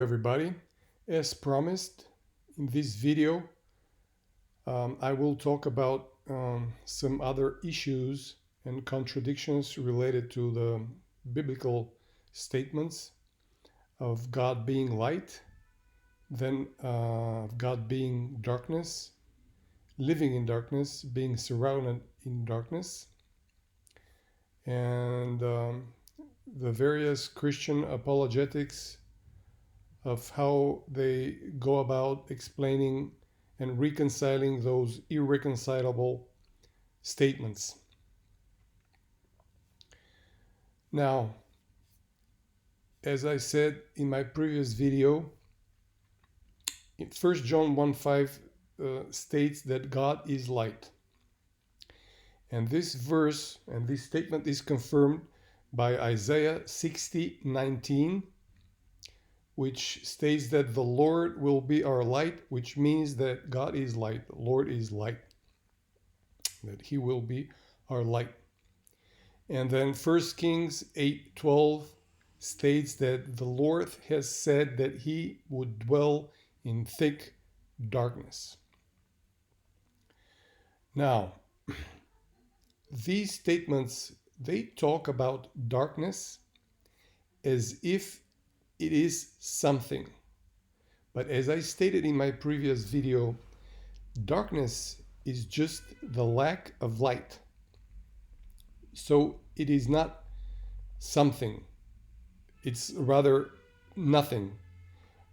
Everybody, as promised in this video, I will talk about some other issues and contradictions related to the biblical statements of God being light, then of God being darkness, living in darkness, being surrounded in darkness, and the various Christian apologetics of how they go about explaining and reconciling those irreconcilable statements. Now, as I said in my previous video, 1 John 1:5 states that God is light. And this verse and this statement is confirmed by Isaiah 60:19, which states that the Lord will be our light, which means that God is light, the Lord is light, that he will be our light. And then 1 Kings 8:12 states that the Lord has said that he would dwell in thick darkness. Now, these statements, they talk about darkness as if it is something. But as I stated in my previous video, darkness is just the lack of light. So it is not something. It's rather nothing.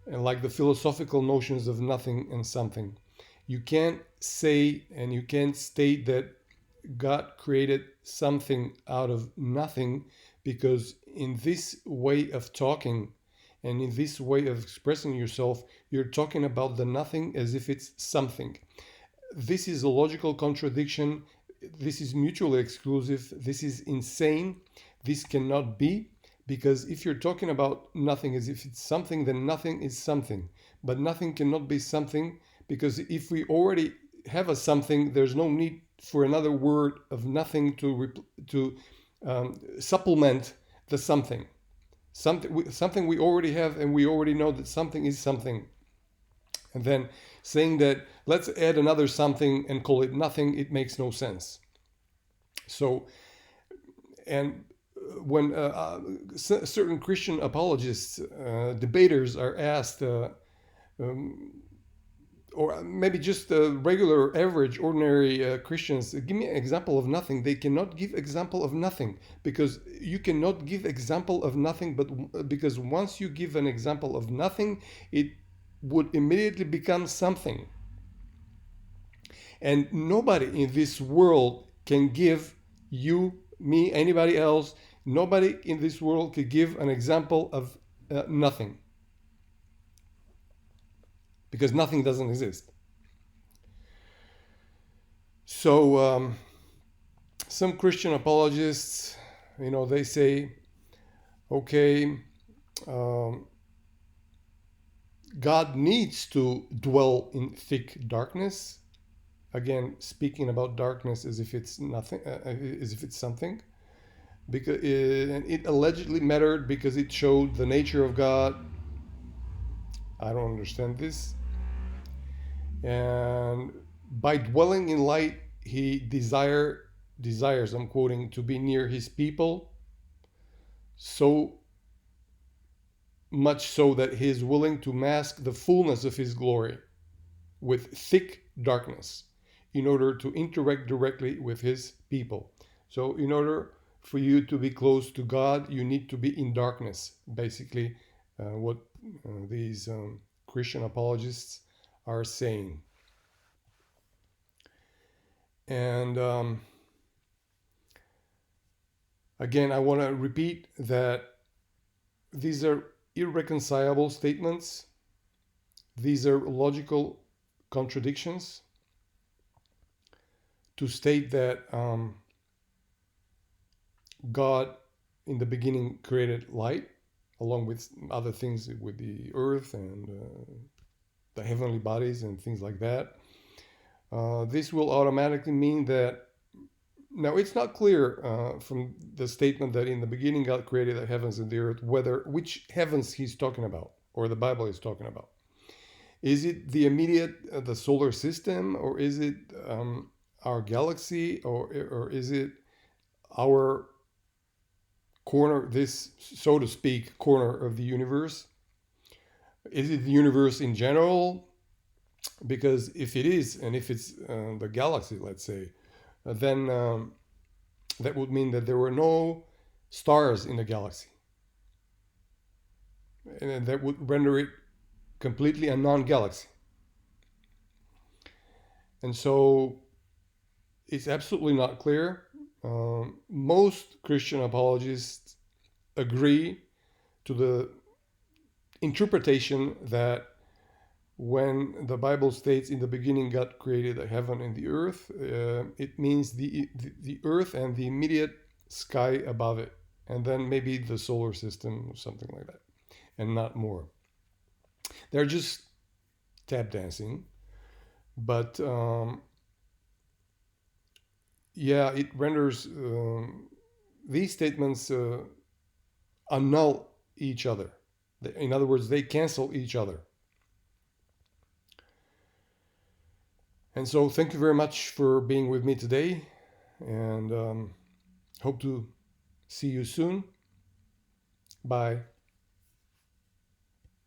And like the philosophical notions of nothing and something. You can't say and you can't state that God created something out of nothing, because in this way of talking and in this way of expressing yourself, you're talking about the nothing as if it's something. This is a logical contradiction. This is mutually exclusive. This is insane. This cannot be, because if you're talking about nothing as if it's something, then nothing is something. But nothing cannot be something, because if we already have a something, there's no need for another word of nothing to supplement the something. Something we already have, and we already know that something is something. And then saying that let's add another something and call it nothing, it makes no sense. So, and when certain Christian apologists, debaters are asked, or maybe just regular, average, ordinary Christians, give me an example of nothing. They cannot give example of nothing, because you cannot give example of nothing, but because once you give an example of nothing, it would immediately become something. And nobody in this world can give you, me, anybody else, nobody in this world could give an example of nothing. Because nothing doesn't exist. So some Christian apologists, they say, okay, God needs to dwell in thick darkness. Again, speaking about darkness as if it's nothing, as if it's something, because it allegedly mattered because it showed the nature of God. I don't understand this. And by dwelling in light, he desires, I'm quoting, to be near his people, so much so that he is willing to mask the fullness of his glory with thick darkness in order to interact directly with his people. So in order for you to be close to God, you need to be in darkness, basically what these Christian apologists are saying. And again, I want to repeat that these are irreconcilable statements. These are logical contradictions. To state that God in the beginning created light, along with other things, with the earth and the heavenly bodies and things like that. This will automatically mean that, now it's not clear from the statement that in the beginning God created the heavens and the earth, which heavens he's talking about, or the Bible is talking about? Is it the immediate, the solar system, or is it our galaxy, or is it our corner, this, so to speak, corner of the universe? Is it the universe in general? Because if it is, and if it's the galaxy, let's say, then that would mean that there were no stars in the galaxy. And that would render it completely a non-galaxy. And so it's absolutely not clear. Most Christian apologists agree to the interpretation that when the Bible states in the beginning God created the heaven and the earth, it means the earth and the immediate sky above it, and then maybe the solar system or something like that, and not more. They're just tap dancing, but yeah, it renders these statements annul each other. In other words, they cancel each other. And so thank you very much for being with me today, and hope to see you soon. Bye.